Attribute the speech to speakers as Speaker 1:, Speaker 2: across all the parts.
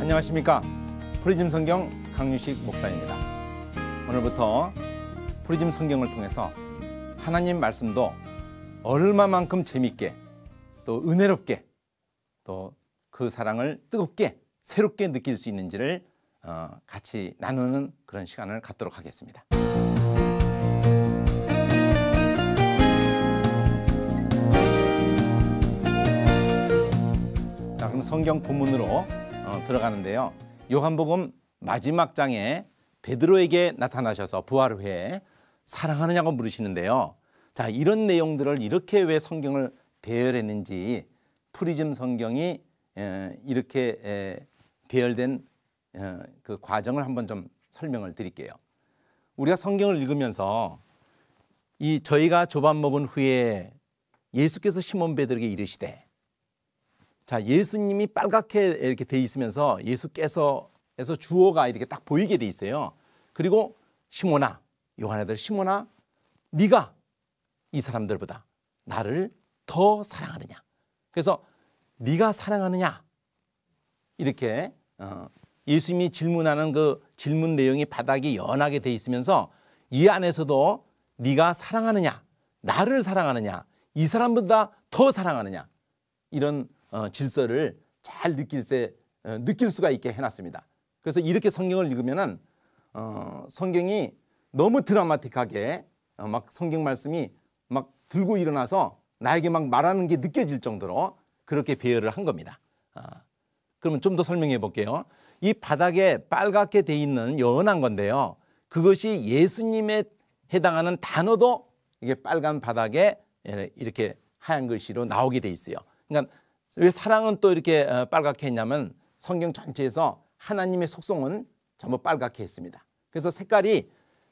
Speaker 1: 안녕하십니까. 프리즘 성경 강유식 목사입니다. 오늘부터 프리즘 성경을 통해서 하나님 말씀도 얼마만큼 재밌게 또 은혜롭게 또 그 사랑을 뜨겁게 새롭게 느낄 수 있는지를 같이 나누는 그런 시간을 갖도록 하겠습니다. 자, 그럼 성경 본문으로 들어가는데요. 요한복음 마지막 장에 베드로에게 나타나셔서 부활 후에 사랑하느냐고 물으시는데요. 자, 이런 내용들을 이렇게 왜 성경을 배열했는지 프리즘 성경이 이렇게 배열된 그 과정을 한번 좀 설명을 드릴게요. 우리가 성경을 읽으면서 저희가 조반 먹은 후에 예수께서 시몬 베드로에게 이르시되, 자, 예수님이 빨갛게 이렇게 돼 있으면서 예수께서 주어가 이렇게 딱 보이게 돼 있어요. 그리고 시몬아, 요한의 아들 시몬아, 네가 이 사람들보다 나를 더 사랑하느냐. 그래서 네가 사랑하느냐, 이렇게 예수님이 질문하는 그 질문 내용이 바닥이 연하게 돼 있으면서 이 안에서도 네가 사랑하느냐, 나를 사랑하느냐, 이 사람보다 더 사랑하느냐, 이런 질서를 잘 느낄 수가 있게 해놨습니다. 그래서 이렇게 성경을 읽으면은 성경이 너무 드라마틱하게 막 성경 말씀이 막 들고 일어나서 나에게 막 말하는 게 느껴질 정도로 그렇게 배열을 한 겁니다. 그러면 좀 더 설명해 볼게요. 이 바닥에 빨갛게 돼 있는 연한 건데요. 그것이 예수님에 해당하는 단어도 이게 빨간 바닥에 이렇게 하얀 글씨로 나오게 돼 있어요. 그러니까 왜 사랑은 또 이렇게 빨갛게 했냐면 성경 전체에서 하나님의 속성은 전부 빨갛게 했습니다. 그래서 색깔이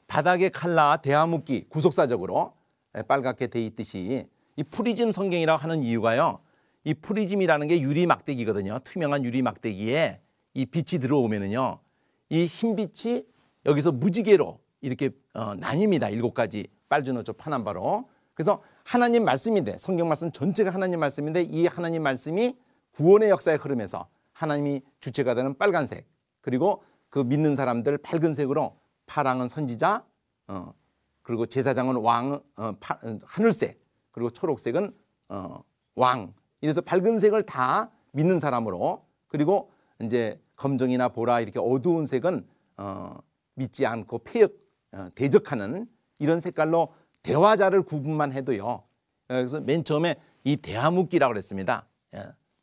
Speaker 1: 바닥의 칼라 대화묶기 구속사적으로 빨갛게 돼 있듯이 이 프리즘 성경이라고 하는 이유가요. 이 프리즘이라는 게 유리 막대기거든요. 투명한 유리 막대기에 이 빛이 들어오면은요, 이 흰 빛이 여기서 무지개로 이렇게 나뉩니다. 7가지 빨주노초 파남바로. 그래서 하나님 말씀인데, 성경 말씀 전체가 하나님 말씀인데, 이 하나님 말씀이 구원의 역사의 흐름에서 하나님이 주체가 되는 빨간색, 그리고 그 믿는 사람들 밝은색으로, 파랑은 선지자, 그리고 제사장은 왕, 하늘색, 그리고 초록색은 왕. 이래서 밝은색을 다 믿는 사람으로, 그리고 이제 검정이나 보라 이렇게 어두운 색은 믿지 않고 대적하는 이런 색깔로 대화자를 구분만 해도요. 그래서 맨 처음에 이 대화묻기라고 그랬습니다.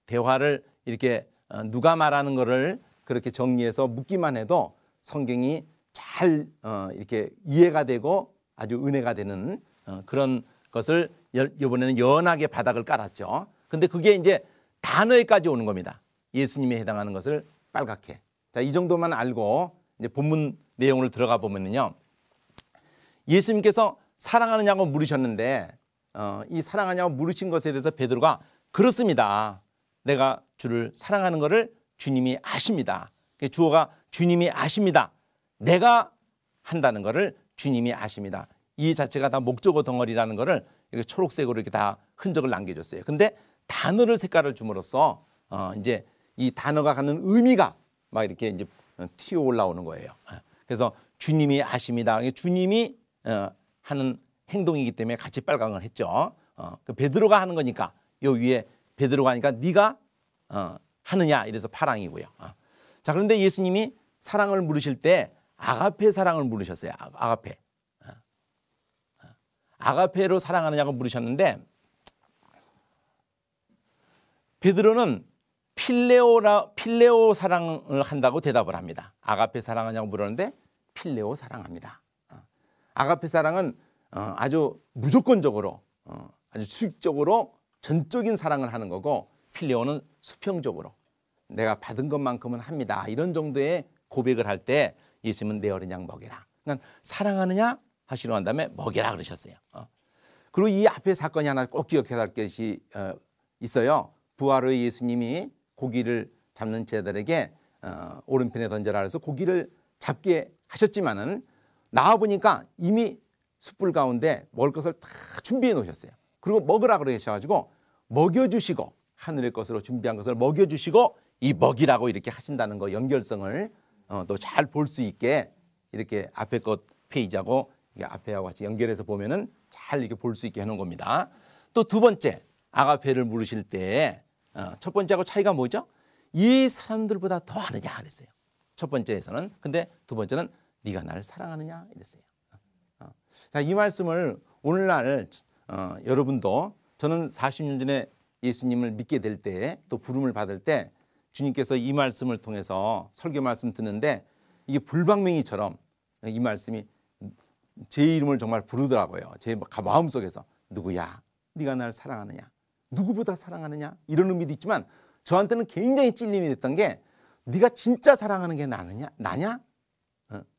Speaker 1: 대화를 이렇게 누가 말하는 거를 그렇게 정리해서 묻기만 해도 성경이 잘 이렇게 이해가 되고 아주 은혜가 되는 그런 것을 이번에는 연하게 바닥을 깔았죠. 근데 그게 이제 단어에까지 오는 겁니다. 예수님에 해당하는 것을 빨갛게. 자, 이 정도만 알고 이제 본문 내용을 들어가 보면은요. 예수님께서 사랑하느냐고 물으셨는데 이 사랑하냐고 물으신 것에 대해서 베드로가 그렇습니다. 내가 주를 사랑하는 것을 주님이 아십니다. 주어가 주님이 아십니다. 내가 한다는 것을 주님이 아십니다. 이 자체가 다 목적어 덩어리라는 것을 이렇게 초록색으로 이렇게 다 흔적을 남겨줬어요. 근데 단어를 색깔을 줌으로써 이제 이 단어가 갖는 의미가 막 이렇게 이제 튀어 올라오는 거예요. 그래서 주님이 아십니다. 주님이 하는 행동이기 때문에 같이 빨강을 했죠. 그 베드로가 하는 거니까 요 위에 베드로가 하니까 네가 하느냐 이래서 파랑이고요. 자, 그런데 예수님이 사랑을 물으실 때 아가페 사랑을 물으셨어요. 아가페로 사랑하느냐고 물으셨는데 베드로는 필레오 사랑을 한다고 대답을 합니다. 아가페 사랑하냐고 물었는데 필레오 사랑합니다. 아가페 사랑은 아주 무조건적으로 아주 수직적으로 전적인 사랑을 하는 거고, 필레오는 수평적으로 내가 받은 것만큼은 합니다. 이런 정도의 고백을 할 때 예수님은 내 어린 양 먹여라. 그러니까 사랑하느냐 하시러 한 다음에 먹여라 그러셨어요. 그리고 이 앞에 사건이 하나 꼭 기억해야 할 것이 있어요. 부활 후에 예수님이 고기를 잡는 제자들에게 오른편에 던져라 해서 고기를 잡게 하셨지만은 나와 보니까 이미 숯불 가운데 먹을 것을 다 준비해 놓으셨어요. 그리고 먹으라 그러셔가지고 먹여주시고 하늘의 것으로 준비한 것을 먹여주시고 이 먹이라고 이렇게 하신다는 거 연결성을 또 잘 볼 수 있게 이렇게 앞에 것 페이지하고 이게 앞에하고 같이 연결해서 보면은 잘 이렇게 볼 수 있게 해놓은 겁니다. 또 두 번째 아가페를 물으실 때 첫 번째하고 차이가 뭐죠? 이 사람들보다 더 아느냐 그랬어요. 첫 번째에서는. 근데 두 번째는 네가 나를 사랑하느냐 이랬어요. 자, 이 말씀을 오늘날 여러분도 저는 40년 전에 예수님을 믿게 될 때 또 부름을 받을 때 주님께서 이 말씀을 통해서 설교 말씀 듣는데 이게 불방맹이처럼 이 말씀이 제 이름을 정말 부르더라고요. 제 마음속에서 누구야? 네가 나를 사랑하느냐? 누구보다 사랑하느냐? 이런 의미도 있지만 저한테는 굉장히 찔림이 됐던 게 네가 진짜 사랑하는 게 나냐?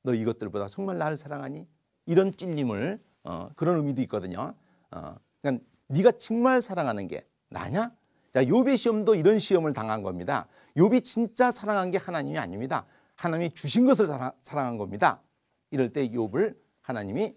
Speaker 1: 너 이것들보다 정말 나를 사랑하니? 이런 찔림을 그런 의미도 있거든요. 그러니까 네가 정말 사랑하는 게 나냐? 자, 욥의 시험도 이런 시험을 당한 겁니다. 욥이 진짜 사랑한 게 하나님이 아닙니다. 하나님이 주신 것을 사랑한 겁니다. 이럴 때 욥을 하나님이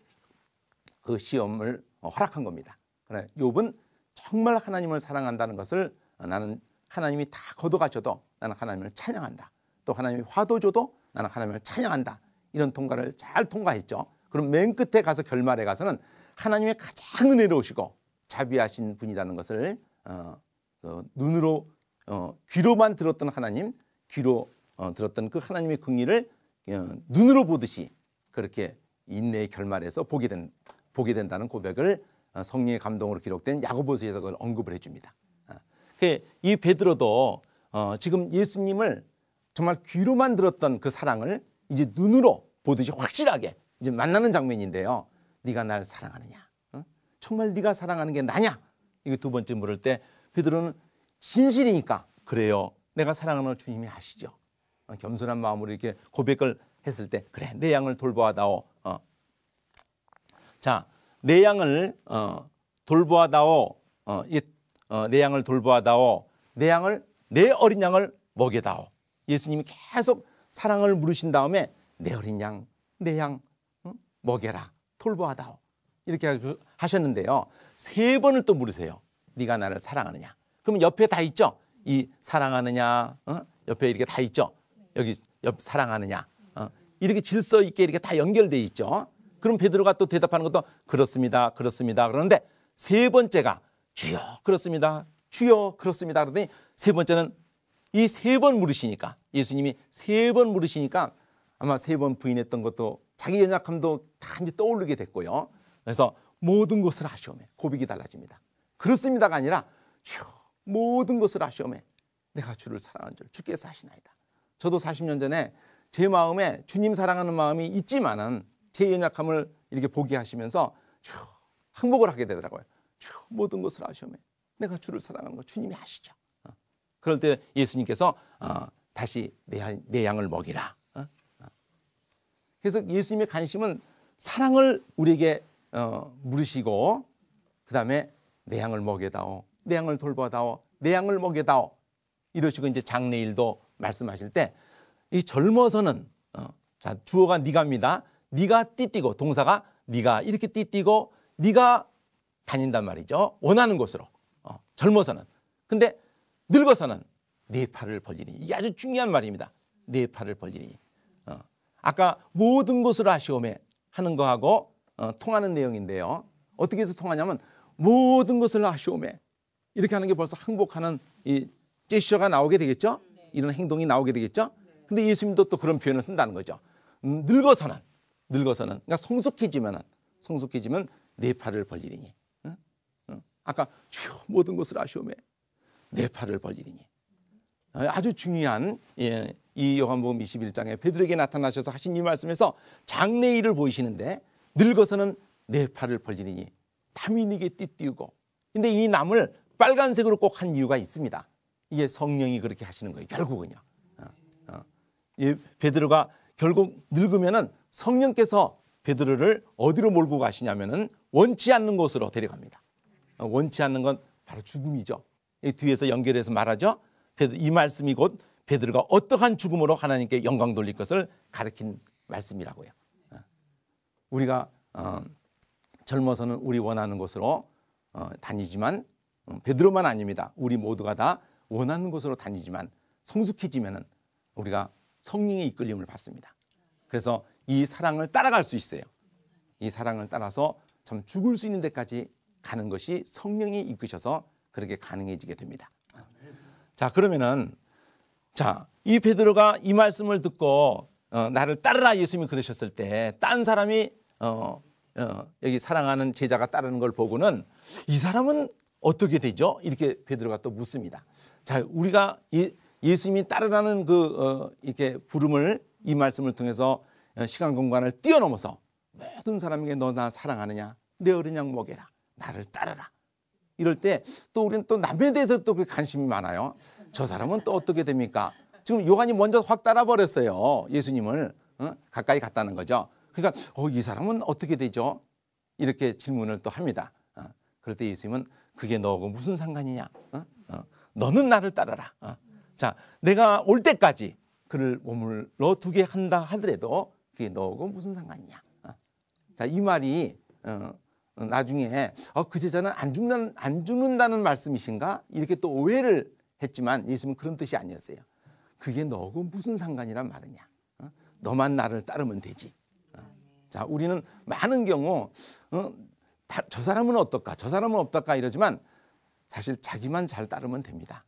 Speaker 1: 그 시험을 허락한 겁니다. 그래, 욥은 정말 하나님을 사랑한다는 것을 나는 하나님이 다 걷어가셔도 나는 하나님을 찬양한다. 또 하나님이 화도 줘도 나는 하나님을 찬양한다. 이런 통과를 잘 통과했죠. 그럼 맨 끝에 가서 결말에 가서는 하나님이 가장 은혜로우시고 자비하신 분이라는 것을 눈으로 귀로만 들었던 하나님, 귀로 들었던 그 하나님의 긍휼을 눈으로 보듯이 그렇게 인내의 결말에서 보게 된다는 고백을 성령의 감동으로 기록된 야고보서에서 그걸 언급을 해줍니다. 이 베드로도 지금 예수님을 정말 귀로만 들었던 그 사랑을 이제 눈으로 보듯이 확실하게 이제 만나는 장면인데요. 네가 날 사랑하느냐? 정말 네가 사랑하는 게 나냐? 이거 두 번째 물을 때 베드로는 진실이니까 그래요. 내가 사랑하는 주님이 아시죠. 겸손한 마음으로 이렇게 고백을 했을 때 그래 내 양을 돌보아다오. 자, 내 양을 돌보아다오. 내 양을 돌보아다오. 내 어린 양을 먹여다오. 예수님이 계속 사랑을 물으신 다음에 내 어린 양, 내 양 먹여라. 돌보아다오. 이렇게 하셨는데요. 세 번을 또 물으세요. 네가 나를 사랑하느냐? 그럼 옆에 다 있죠. 이 사랑하느냐, 옆에 이렇게 다 있죠. 여기 옆 사랑하느냐, 이렇게 질서 있게 이렇게 다 연결돼 있죠. 그럼 베드로가 또 대답하는 것도 그렇습니다, 그렇습니다. 그런데 세 번째가 주여 그렇습니다, 주여 그렇습니다. 그러더니 세 번째는 이 세 번 물으시니까 예수님이 세 번 물으시니까 아마 세 번 부인했던 것도 자기 연약함도 다 이제 떠오르게 됐고요. 그래서 모든 것을 아시오매 고백이 달라집니다. 그렇습니다가 아니라 주여 모든 것을 아시오매 내가 주를 사랑하는 줄 주께서 아시나이다. 저도 40년 전에 제 마음에 주님 사랑하는 마음이 있지만은 제 연약함을 이렇게 보게 하시면서 주여 항복을 하게 되더라고요. 주여 모든 것을 아시오매 내가 주를 사랑하는 거 주님이 아시죠. 그럴 때 예수님께서 다시 내 양을 먹이라. 그래서 예수님의 관심은 사랑을 우리에게 물으시고 그 다음에 내 양을 먹여다오, 내 양을 돌보다오, 내 양을 먹여다오 이러시고 이제 장래일도 말씀하실 때 이 젊어서는 자 주어가 네가입니다. 네가 띠띠고 동사가 네가 이렇게 띠띠고 네가 다닌단 말이죠. 원하는 곳으로 젊어서는. 근데 늙어서는 네 팔을 벌리니 이게 아주 중요한 말입니다. 네 팔을 벌리니 아까 모든 것을 아시오매 하는 거하고 통하는 내용인데요. 어떻게 해서 통하냐면 모든 것을 아시오매 이렇게 하는 게 벌써 항복하는 이 제스처가 나오게 되겠죠. 이런 행동이 나오게 되겠죠. 근데 예수님도 또 그런 표현을 쓴다는 거죠. 늙어서는 그러니까 성숙해지면 네 팔을 벌리니 아까 주여 모든 것을 아시오매 네 팔을 벌리니 아주 중요한 이 요한복음 21장에 베드로에게 나타나셔서 하신 이 말씀에서 장래일을 보이시는데 늙어서는 네 팔을 벌리니 남이 네게 띠띠우고 근데 이 남을 빨간색으로 꼭 한 이유가 있습니다. 이게 성령이 그렇게 하시는 거예요. 결국은요. 베드로가 결국 늙으면은 성령께서 베드로를 어디로 몰고 가시냐면은 원치 않는 곳으로 데려갑니다. 원치 않는 건 바로 죽음이죠. 뒤에서 연결해서 말하죠. 이 말씀이 곧 베드로가 어떠한 죽음으로 하나님께 영광 돌릴 것을 가르친 말씀이라고요. 우리가 젊어서는 우리 원하는 곳으로 다니지만 베드로만 아닙니다. 우리 모두가 다 원하는 곳으로 다니지만 성숙해지면은 우리가 성령의 이끌림을 받습니다. 그래서 이 사랑을 따라갈 수 있어요. 이 사랑을 따라서 참 죽을 수 있는 데까지 가는 것이 성령이 이끄셔서 그렇게 가능해지게 됩니다. 자, 그러면은 이 베드로가 이 말씀을 듣고 나를 따르라 예수님이 그러셨을 때 딴 사람이 여기 사랑하는 제자가 따르는 걸 보고는 이 사람은 어떻게 되죠? 이렇게 베드로가 또 묻습니다. 자, 우리가 예수님이 따르라는 이렇게 부름을 이 말씀을 통해서 시간 공간을 뛰어넘어서 모든 사람에게 너 나 사랑하느냐? 내 어린 양 먹여라. 나를 따르라. 이럴 때 또 우리는 또 남에 대해서 또 관심이 많아요. 저 사람은 또 어떻게 됩니까? 지금 요한이 먼저 확 따라버렸어요. 예수님을 가까이 갔다는 거죠. 그러니까 이 사람은 어떻게 되죠? 이렇게 질문을 또 합니다. 그럴 때 예수님은 그게 너하고 무슨 상관이냐? 너는 나를 따라라. 자, 내가 올 때까지 그를 머물러 두게 한다 하더라도 그게 너하고 무슨 상관이냐? 자, 이 말이 나중에 그 제자는 안 죽는다는 말씀이신가? 이렇게 또 오해를 했지만 예수님은 그런 뜻이 아니었어요. 그게 너하고 무슨 상관이란 말이냐? 너만 나를 따르면 되지. 자, 우리는 많은 경우 저 사람은 어떨까? 저 사람은 어떨까? 이러지만 사실 자기만 잘 따르면 됩니다.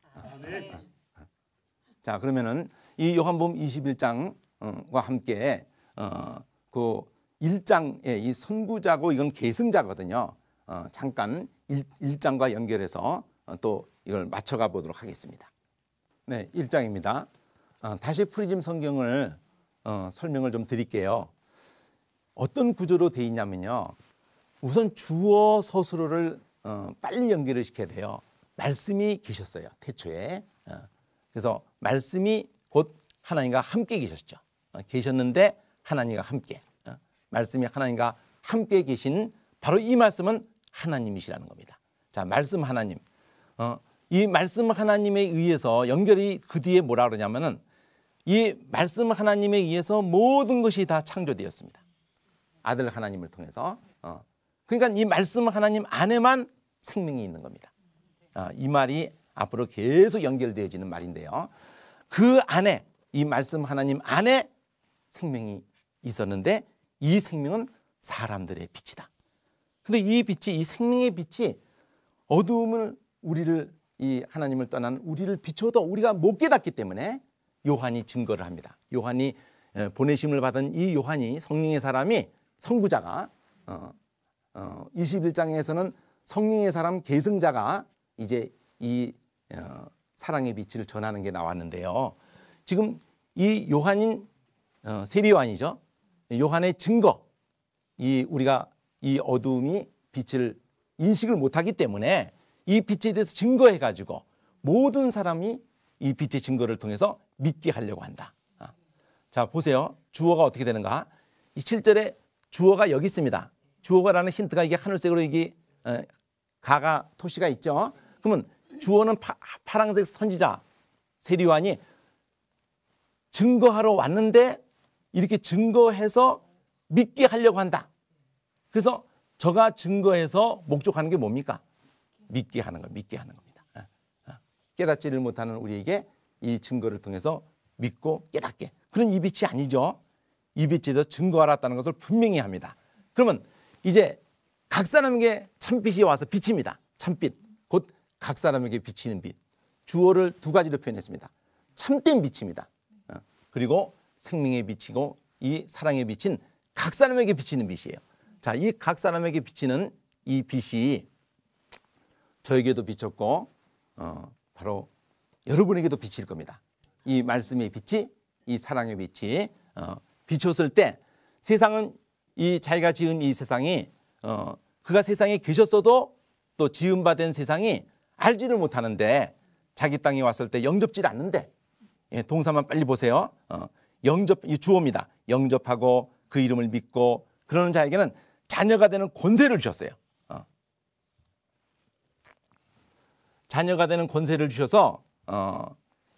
Speaker 1: 자, 그러면은 이 요한복음 21장과 함께 그 1장의 이 선구자고 이건 계승자거든요. 잠깐 1장과 연결해서 또 이걸 맞춰가 보도록 하겠습니다. 네, 1장입니다. 다시 프리즘 성경을 설명을 좀 드릴게요. 어떤 구조로 돼 있냐면요. 우선 주어 서술어를 빨리 연결을 시켜야 돼요. 말씀이 계셨어요. 태초에. 그래서 말씀이 곧 하나님과 함께 계셨죠. 계셨는데 하나님과 함께. 말씀이 하나님과 함께 계신 바로 이 말씀은 하나님이시라는 겁니다. 자, 말씀 하나님. 이 말씀 하나님에 의해서 연결이 그 뒤에 뭐라 그러냐면은 이 말씀 하나님에 의해서 모든 것이 다 창조되었습니다. 아들 하나님을 통해서. 그러니까 이 말씀 하나님 안에만 생명이 있는 겁니다. 이 말이 앞으로 계속 연결되어지는 말인데요. 그 안에 이 말씀 하나님 안에 생명이 있었는데 이 생명은 사람들의 빛이다. 근데 이 빛이 이 생명의 빛이 어두움을 우리를 이 하나님을 떠난 우리를 비춰도 우리가 못 깨닫기 때문에 요한이 증거를 합니다. 요한이 보내심을 받은 이 요한이 성령의 사람이 선구자가 21장에서는 성령의 사람 계승자가 이제 이 사랑의 빛을 전하는 게 나왔는데요. 지금 이 요한인 세리요한이죠. 요한의 증거, 우리가 이 어두움이 빛을 인식을 못하기 때문에 이 빛에 대해서 증거해가지고 모든 사람이 이 빛의 증거를 통해서 믿게 하려고 한다. 자, 보세요. 주어가 어떻게 되는가? 이 7절에 주어가 여기 있습니다. 주어가라는 힌트가 이게 하늘색으로 이게 가가 토시가 있죠. 그러면 주어는 파란색 선지자 세리요한이 증거하러 왔는데 이렇게 증거해서 믿게 하려고 한다. 그래서 저가 증거해서 목적하는 게 뭡니까? 믿게 하는 거, 믿게 하는 겁니다. 깨닫지를 못하는 우리에게 이 증거를 통해서 믿고 깨닫게. 그런 이 빛이 아니죠. 이 빛에서 증거하랐다는 것을 분명히 합니다. 그러면 이제 각 사람에게 참빛이 와서 비칩니다. 참빛, 곧 각 사람에게 비치는 빛. 주어를 두 가지로 표현했습니다. 참된 빛입니다. 그리고 생명의 빛이고 이 사랑의 빛인 각 사람에게 비치는 빛이에요. 자, 이 각 사람에게 비치는 이 빛이 저에게도 비쳤고 바로 여러분에게도 비칠 겁니다. 이 말씀의 빛이 이 사랑의 빛이 비쳤을 때 세상은 이 자기가 지은 이 세상이 그가 세상에 계셨어도 또 지음받은 세상이 알지를 못하는데 자기 땅에 왔을 때 영접질 않는데 동사만 빨리 보세요. 영접, 이 주어입니다. 영접하고 그 이름을 믿고 그러는 자에게는 자녀가 되는 권세를 주셨어요. 자녀가 되는 권세를 주셔서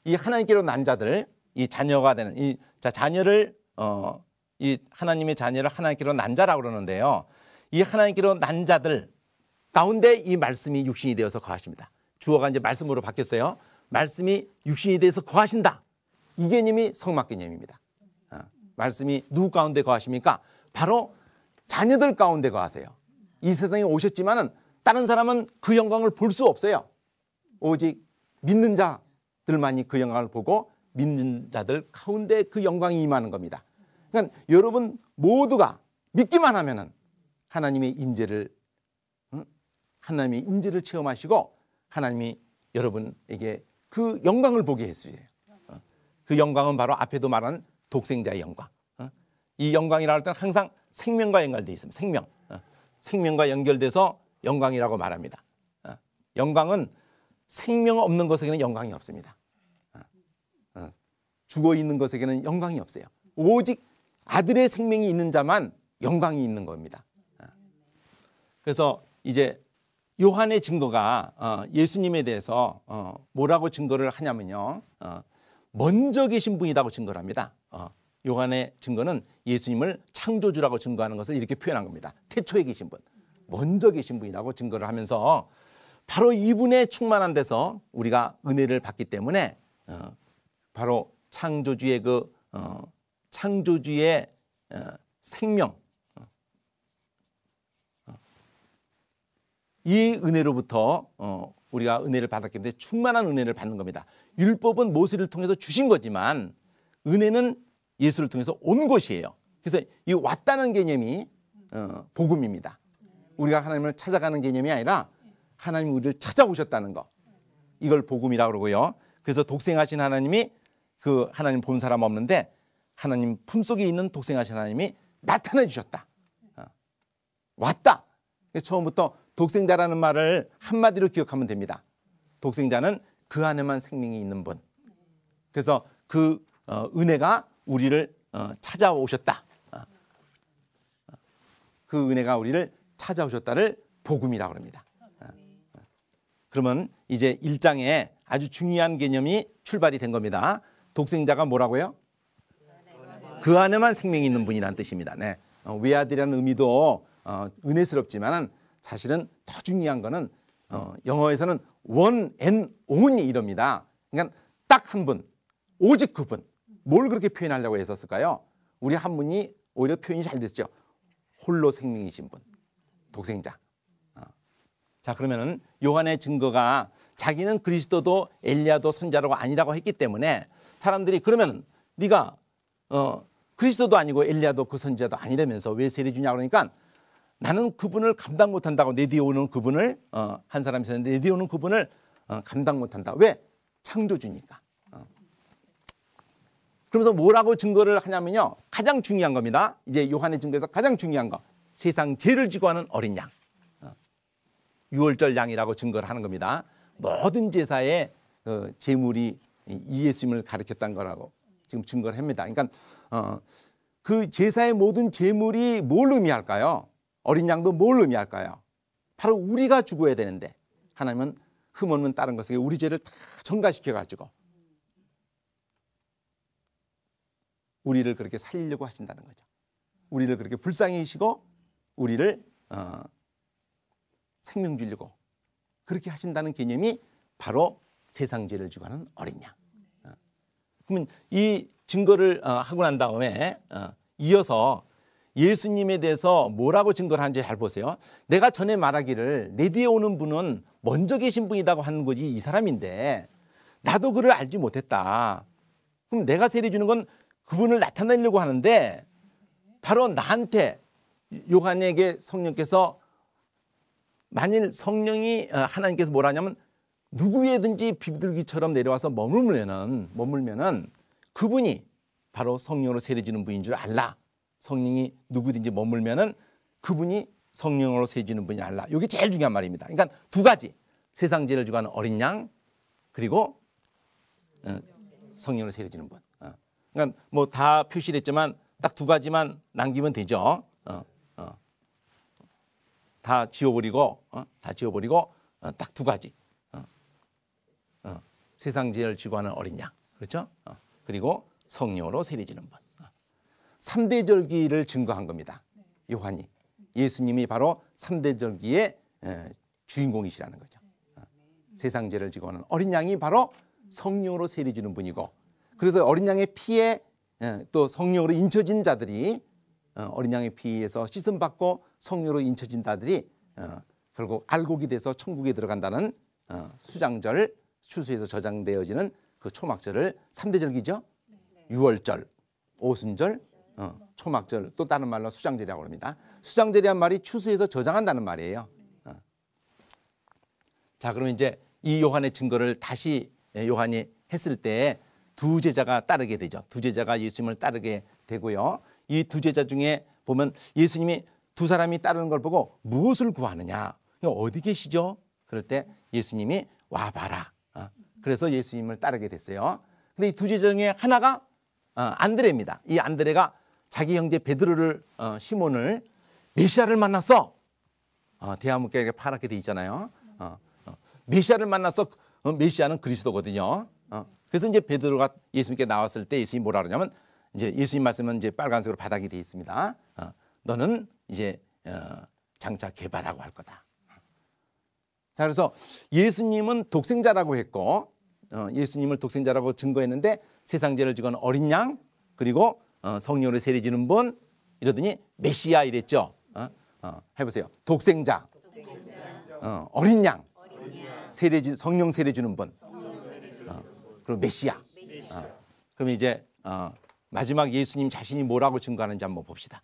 Speaker 1: 이 하나님께로 난 자들, 이 자녀가 되는 이 자녀를 이 하나님의 자녀를 하나님께로 난 자라고 그러는데요. 이 하나님께로 난 자들 가운데 이 말씀이 육신이 되어서 거하십니다. 주어가 이제 말씀으로 바뀌었어요. 말씀이 육신이 돼서 거하신다. 이 개념이 성막 개념입니다. 말씀이 누구 가운데 거하십니까? 바로 자녀들 가운데 거하세요. 이 세상에 오셨지만은 다른 사람은 그 영광을 볼 수 없어요. 오직 믿는 자들만이 그 영광을 보고 믿는 자들 가운데 그 영광이 임하는 겁니다. 그러니까 여러분 모두가 믿기만 하면은 하나님의 임재를 체험하시고 하나님이 여러분에게 그 영광을 보게 해주세요. 그 영광은 바로 앞에도 말한 독생자의 영광. 이 영광이라 할 때는 항상 생명과 연결되어 있습니다. 생명과 연결돼서 영광이라고 말합니다. 영광은 생명 없는 것에게는 영광이 없습니다. 죽어 있는 것에게는 영광이 없어요. 오직 아들의 생명이 있는 자만 영광이 있는 겁니다. 그래서 이제 요한의 증거가 예수님에 대해서 뭐라고 증거를 하냐면요. 먼저 계신 분이라고 증거를 합니다. 요한의 증거는 예수님을 창조주라고 증거하는 것을 이렇게 표현한 겁니다. 태초에 계신 분, 먼저 계신 분이라고 증거를 하면서 바로 이분의 충만한 데서 우리가 은혜를 받기 때문에 바로 창조주의 생명, 이 은혜로부터 우리가 은혜를 받았기 때문에 충만한 은혜를 받는 겁니다. 율법은 모세를 통해서 주신 거지만 은혜는 예수를 통해서 온 것이에요. 그래서 이 왔다는 개념이 복음입니다. 우리가 하나님을 찾아가는 개념이 아니라 하나님이 우리를 찾아오셨다는 거, 이걸 복음이라고 그러고요. 그래서 독생하신 하나님이 그 하나님 본 사람 없는데 하나님 품속에 있는 독생하신 하나님이 나타내 주셨다. 왔다. 처음부터 독생자라는 말을 한마디로 기억하면 됩니다. 독생자는 그 안에만 생명이 있는 분. 그래서 그 은혜가 우리를 찾아오셨다. 그 은혜가 우리를 찾아오셨다를 복음이라고 합니다. 그러면 이제 1장에 아주 중요한 개념이 출발이 된 겁니다. 독생자가 뭐라고요? 그 안에만 생명이 있는 분이라는 뜻입니다. 네. 외아들이라는 의미도 은혜스럽지만 사실은 더 중요한 거는 영어에서는 one and only 이럽니다. 그러니까 딱 한 분, 오직 그분. 뭘 그렇게 표현하려고 했었을까요? 우리 한 분이 오히려 표현이 잘 됐죠. 홀로 생명이신 분, 독생자. 자, 그러면은 요한의 증거가 자기는 그리스도도 엘리야도 선지자라고 아니라고 했기 때문에 사람들이 그러면 네가 그리스도도 아니고 엘리야도 그 선지자도 아니라면서 왜 세례 주냐 그러니까 나는 그분을 감당 못한다고, 내 뒤에 오는 그분을 한 사람이 있었는데 내 뒤에 오는 그분을 감당 못한다. 왜? 창조주니까. 그러면서 뭐라고 증거를 하냐면요. 가장 중요한 겁니다. 이제 요한의 증거에서 가장 중요한 거. 세상 죄를 지고 하는 어린 양. 유월절 양이라고 증거를 하는 겁니다. 모든 제사의 제물이 이 예수님을 가리켰다는 거라고 지금 증거를 합니다. 그러니까 그 제사의 모든 제물이 뭘 의미할까요? 어린 양도 뭘 의미할까요? 바로 우리가 죽어야 되는데 하나님은 흠없는 다른 것에게 우리 죄를 다 전가시켜가지고 우리를 그렇게 살리려고 하신다는 거죠. 우리를 그렇게 불쌍히 여기시고 우리를 생명 주려고 그렇게 하신다는 개념이 바로 세상 죄를 지고 하는 어린 양. 그러면 이 증거를 하고 난 다음에 이어서 예수님에 대해서 뭐라고 증거를 하는지 잘 보세요. 내가 전에 말하기를 내 뒤에 오는 분은 먼저 계신 분이라고 하는 거지 이 사람인데 나도 그를 알지 못했다. 그럼 내가 세례 주는 건 그분을 나타내려고 하는데 바로 나한테 요한에게 성령께서 만일 성령이 하나님께서 뭐라 하냐면 누구에든지 비둘기처럼 내려와서 머물면은 그분이 바로 성령으로 세례 주는 분인 줄 알라. 성령이 누구든지 머물면은 그분이 성령으로 세례 주는 분이 알라. 이게 제일 중요한 말입니다. 그러니까 두 가지. 세상 죄를 지고 하는 어린 양 그리고 성령으로 세례 주는 분. 그러니까 뭐 다 표시를 했지만 딱 두 가지만 남기면 되죠. 다 지워버리고 딱 두 가지. 세상 죄를 지고 하는 어린 양. 그렇죠? 그리고 성령으로 세례 주는 분. 3대 절기를 증거한 겁니다. 요한이. 예수님이 바로 3대 절기의 주인공이시라는 거죠. 세상 죄를 지고 하는 어린 양이 바로 성령으로 세례 주는 분이고, 그래서 어린 양의 피에 또 성령으로 인쳐진 자들이 어린 양의 피에서 씻음 받고 성령으로 인쳐진 자들이 결국 알곡이 돼서 천국에 들어간다는 수장절, 추수에서 저장되어지는 그 초막절을 3대 절기죠. 유월절, 오순절, 초막절, 또 다른 말로 수장절이라고 합니다. 수장절이란 말이 추수에서 저장한다는 말이에요. 자, 그러면 이제 이 요한의 증거를 다시 요한이 했을 때 두 제자가 따르게 되죠. 두 제자가 예수님을 따르게 되고요. 이 두 제자 중에 보면 예수님이 두 사람이 따르는 걸 보고 무엇을 구하느냐, 어디 계시죠? 그럴 때 예수님이 와봐라. 그래서 예수님을 따르게 됐어요. 근데 이 두 제자 중에 하나가 안드레입니다. 이 안드레가 자기 형제 베드로를 시몬을 메시아를 만났어. 대한문과에 파랗게 돼 있잖아요. 메시아를 만났어. 메시아는 그리스도거든요. 그래서 이제 베드로가 예수님께 나왔을 때 예수님이 뭐라 그러냐면, 이제 예수님 말씀은 이제 빨간색으로 바닥이 돼 있습니다. 너는 이제 장차 개발하고 할 거다. 자, 그래서 예수님은 독생자라고 했고, 예수님을 독생자라고 증거했는데 세상 죄를 지은 어린 양, 그리고 성령으로 세례 주는 분, 이러더니 메시아 이랬죠. 해보세요. 독생자, 어린 양, 성령 세례 주는 분, 그리고 메시아. 그럼 이제 마지막 예수님 자신이 뭐라고 증거하는지 한번 봅시다.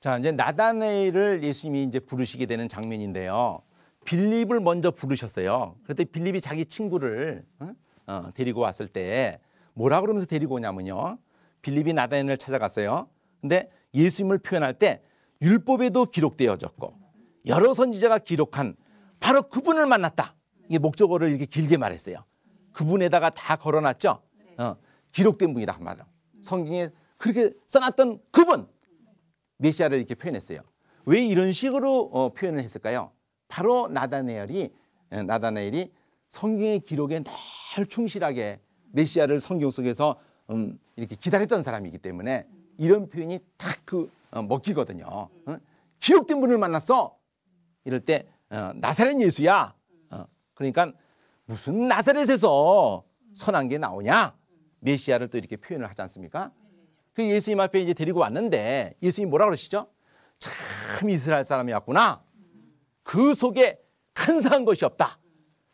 Speaker 1: 자, 이제 나다나엘을 예수님이 이제 부르시게 되는 장면인데요. 빌립을 먼저 부르셨어요. 그때 빌립이 자기 친구를 데리고 왔을 때 뭐라 그러면서 데리고 오냐면요. 빌립이 나다나엘을 찾아갔어요. 근데 예수님을 표현할 때 율법에도 기록되어졌고 여러 선지자가 기록한 바로 그분을 만났다. 이게 목적어를 이렇게 길게 말했어요. 그분에다가 다 걸어놨죠. 기록된 분이라 한 말로. 성경에 그렇게 써놨던 그분, 메시아를 이렇게 표현했어요. 왜 이런 식으로 표현을 했을까요? 바로 나다나엘이 성경의 기록에 늘 충실하게 메시아를 성경 속에서 이렇게 기다렸던 사람이기 때문에 이런 표현이 딱 먹히거든요. 기록된 분을 만났어. 이럴 때 나사렛 예수야. 그러니까 무슨 나사렛에서 선한 게 나오냐? 메시아를 또 이렇게 표현을 하지 않습니까? 그 예수님 앞에 이제 데리고 왔는데 예수님 뭐라 그러시죠? 참 이스라엘 사람이었구나. 그 속에 간사한 것이 없다.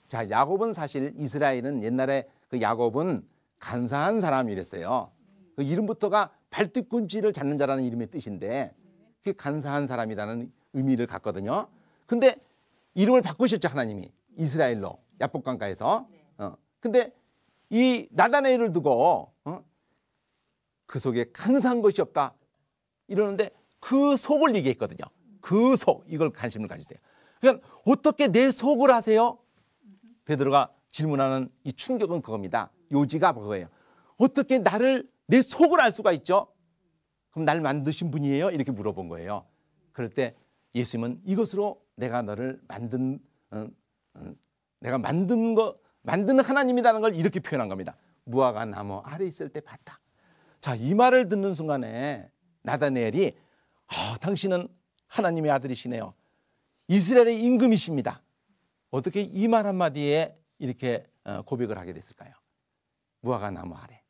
Speaker 1: 자, 야곱은 사실 이스라엘은 옛날에 그 야곱은 간사한 사람이랬어요. 그 이름부터가 발뒤꿈치를 잡는 자라는 이름의 뜻인데 그게 간사한 사람이라는 의미를 갖거든요. 근데 이름을 바꾸셨죠, 하나님이. 이스라엘로 야복강가에서. 근데 이 나다나엘을 두고 그 속에 간사한 것이 없다 이러는데 그 속을 얘기했거든요. 그 속, 이걸 관심을 가지세요. 그러니까 어떻게 내 속을 아세요? 베드로가 질문하는 이 충격은 그겁니다. 요지가 그거예요. 어떻게 내 속을 알 수가 있죠? 그럼 날 만드신 분이에요? 이렇게 물어본 거예요. 그럴 때 예수님은 이것으로 내가 너를 만든 만드는 하나님이라는 걸 이렇게 표현한 겁니다. 무화과 나무 아래 있을 때 봤다. 자, 이 말을 듣는 순간에 나다나엘이 당신은 하나님의 아들이시네요. 이스라엘의 임금이십니다. 어떻게 이 말 한마디에 이렇게 고백을 하게 됐을까요? 무화과 나무 아래.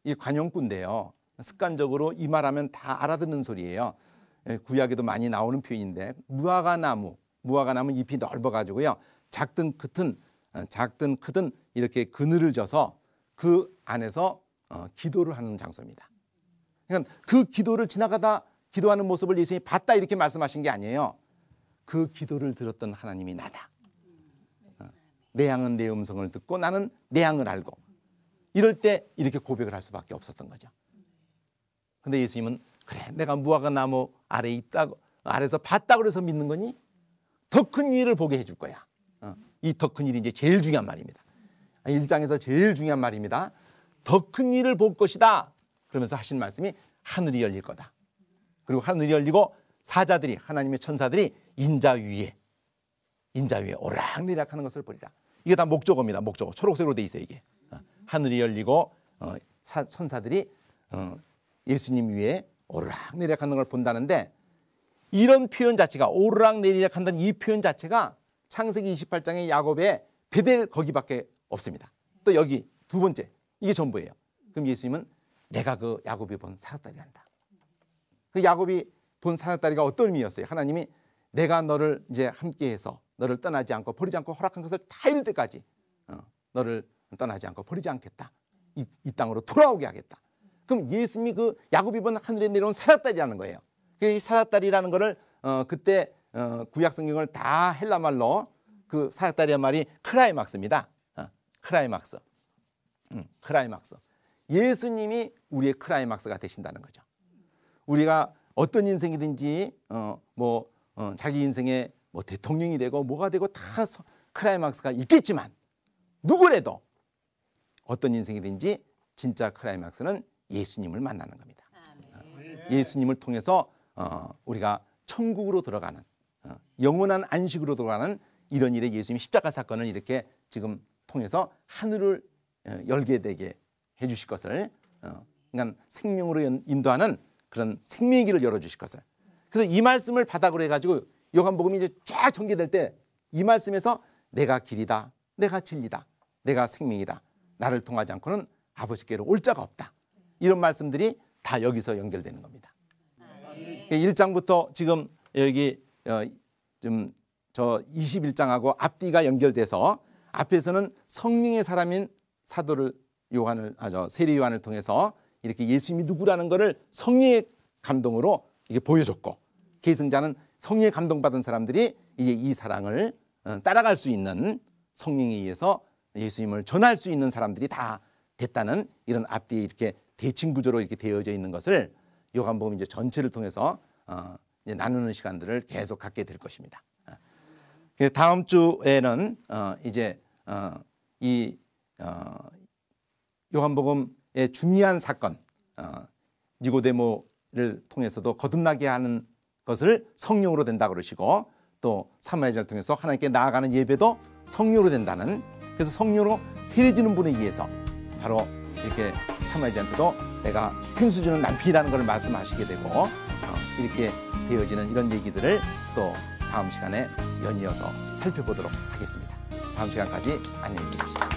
Speaker 1: 이 관용구인데요. 습관적으로 이 말하면 다 알아듣는 소리예요. 구약에도 많이 나오는 표현인데 무화과 나무 잎이 넓어가지고요. 작든 크든 이렇게 그늘을 져서 그 안에서 기도를 하는 장소입니다. 그러니까 그 기도를 지나가다 기도하는 모습을 예수님이 봤다 이렇게 말씀하신 게 아니에요. 그 기도를 들었던 하나님이 나다. 내 양은 내 음성을 듣고 나는 내 양을 알고 이럴 때 이렇게 고백을 할 수밖에 없었던 거죠. 근데 예수님은 그래 내가 무화과 나무 아래에 있다고 아래에서 봤다고 해서 믿는 거니? 더 큰 일을 보게 해줄 거야. 이 더 큰 일이 이제 제일 중요한 말입니다. 1장에서 제일 중요한 말입니다. 더 큰 일을 볼 것이다. 그러면서 하신 말씀이 하늘이 열릴 거다. 그리고 하늘이 열리고 사자들이 하나님의 천사들이 인자 위에 오락내락 하는 것을 보리라. 이게 다 목적어입니다. 목적어. 초록색으로 돼 있어요. 이게. 하늘이 열리고 천사들이 예수님 위에 오락내락 하는 걸 본다는데 이런 표현 자체가 오르락내리락 한다는 이 표현 자체가 창세기 28장의 야곱의 베델 거기밖에 없습니다. 또 여기 두 번째 이게 전부예요. 그럼 예수님은 내가 그 야곱이 본 사닥다리란다. 그 야곱이 본 사닥다리가 어떤 의미였어요? 하나님이 내가 너를 이제 함께해서 너를 떠나지 않고 버리지 않고 허락한 것을 다 이룰 때까지 너를 떠나지 않고 버리지 않겠다. 이 땅으로 돌아오게 하겠다. 그럼 예수님이 그 야곱이 본 하늘에 내려온 사닥다리라는 거예요. 이 사닥다리라는 거를 그때 구약 성경을 다 헬라말로 그 사닥다리란 말이 크라이막스입니다. 크라이막스. 크라이막스. 예수님이 우리의 크라이막스가 되신다는 거죠. 우리가 어떤 인생이든지 자기 인생에 뭐 대통령이 되고 뭐가 되고 다 크라이막스가 있겠지만 누구래도 어떤 인생이든지 진짜 크라이막스는 예수님을 만나는 겁니다. 예수님을 통해서 우리가 천국으로 들어가는 영원한 안식으로 들어가는 이런 일에 예수님이 십자가 사건을 이렇게 지금 통해서 하늘을 열게 되게 해주실 것을 그러니까 생명으로 인도하는 그런 생명의 길을 열어주실 것을. 그래서 이 말씀을 바닥으로 해가지고 요한복음이 이제 쫙 전개될 때 이 말씀에서 내가 길이다, 내가 진리다, 내가 생명이다, 나를 통하지 않고는 아버지께로 올 자가 없다. 이런 말씀들이 다 여기서 연결되는 겁니다. 1장부터 지금 여기 좀 저 21장하고 앞뒤가 연결돼서 앞에서는 성령의 사람인 사도를 세례 요한을 통해서 이렇게 예수님이 누구라는 것을 성령의 감동으로 이게 보여줬고, 계승자는 성령의 감동받은 사람들이 이제 이 사랑을 따라갈 수 있는 성령에 의해서 예수님을 전할 수 있는 사람들이 다 됐다는 이런 앞뒤에 이렇게 대칭 구조로 이렇게 되어져 있는 것을 요한복음 이제 전체를 통해서 이제 나누는 시간들을 계속 갖게 될 것입니다. 다음 주에는 이제 이 요한복음의 중요한 사건 니고데모를 통해서도 거듭나게 하는 것을 성령으로 된다 그러시고, 또 사마리아를 통해서 하나님께 나아가는 예배도 성령으로 된다는, 그래서 성령으로 세례지는 분에 의해서 바로 이렇게 사마리아한테도 내가 생수 주는 남편이라는 걸 말씀하시게 되고 이렇게 되어지는 이런 얘기들을 또 다음 시간에 연이어서 살펴보도록 하겠습니다. 다음 시간까지 안녕히 계십시오.